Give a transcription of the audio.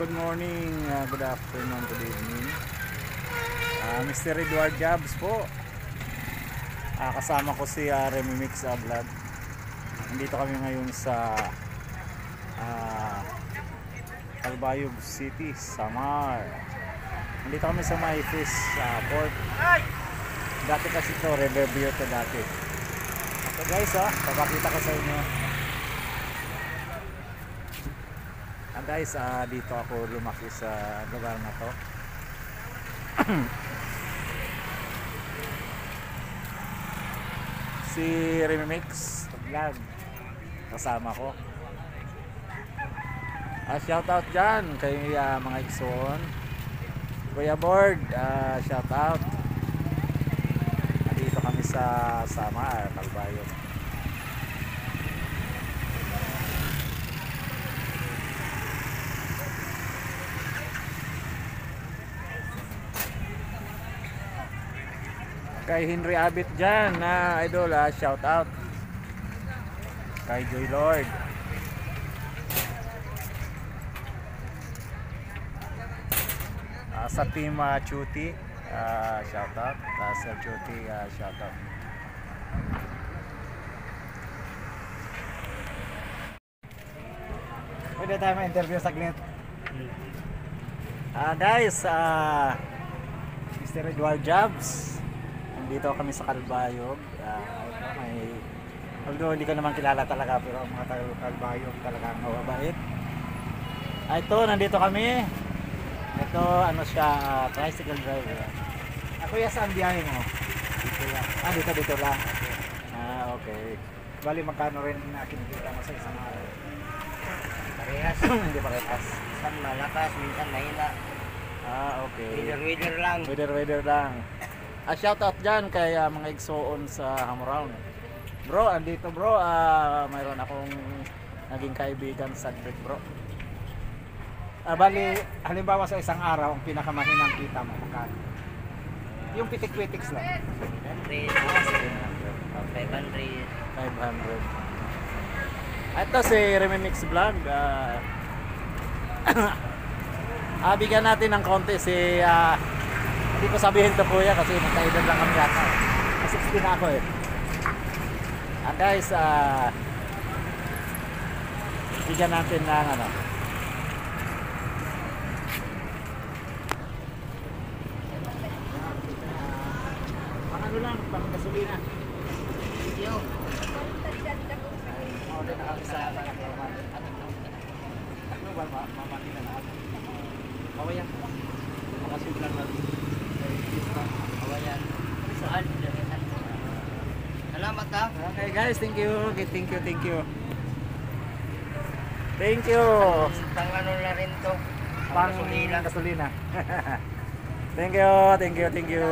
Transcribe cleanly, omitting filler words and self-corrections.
good morning, good afternoon, good evening. Mr. Edward Jobs po. Kasama ko si Remy Mix Vlog. Nandito kami ngayon sa Calbayog City, Samar. Nandito kami sa may fish port. Dati kasi ito, Riverview ito dati. So guys, papakita ko sa inyo. Guys, dito ako lumaki sa lugar na to. Si Remix Vlog kasama ko. Shout out dyan kay mga Ikson, Kuya Board, shout out. Dito kami sa Samar, Calbayog. Kay Henry Abit dyan na idol, shout out. Kay Joy Lord. Sa team Chuti, shout out. Sir Chuti, shout out. Pwede tayo ma-interview saglit. Guys, Mr. Edward Jobs. Dito kami sa Calbayog. Although hindi ko naman kilala talaga, pero ang mga taga Calbayog talagang mababait. Ito, nandito kami. Ito, ano siya, tricycle driver. Kuya, saan biyahe mo? Dito lang. Dito lang. Okay. Bali, magkano rin kinikita mo sa isang araw? Parehas. Hindi parehas. Minsan malakas, minsan mahina. Okay. Weather lang. Weather lang. Shout out dyan kay mga igsoon sa Hamround. Bro, andito bro, mayroon akong naging kaibigan sa trip bro. Bali, halimbawa sa isang araw, ang pinakamahinang kita mo, magkano? Yung pitik-pitiks lang. 100, 500. 500. Ito si Remy Mix Vlog. Bigyan natin ng konti si hindi ko sabihin to kuya kasi magkaedad lang kami yata. 16 na ako eh. Guys, bigyan natin ng ano. Ano lang, pang gasolina. Video. Order na kami sa ano ba, mamamina na ako. Kawayan. Makasip lang natin. Kawayan. Saan? Salamat ha. Okay guys, thank you. Thank you. Thank you. Pang ano na rin to. Pang gasolina. Thank you.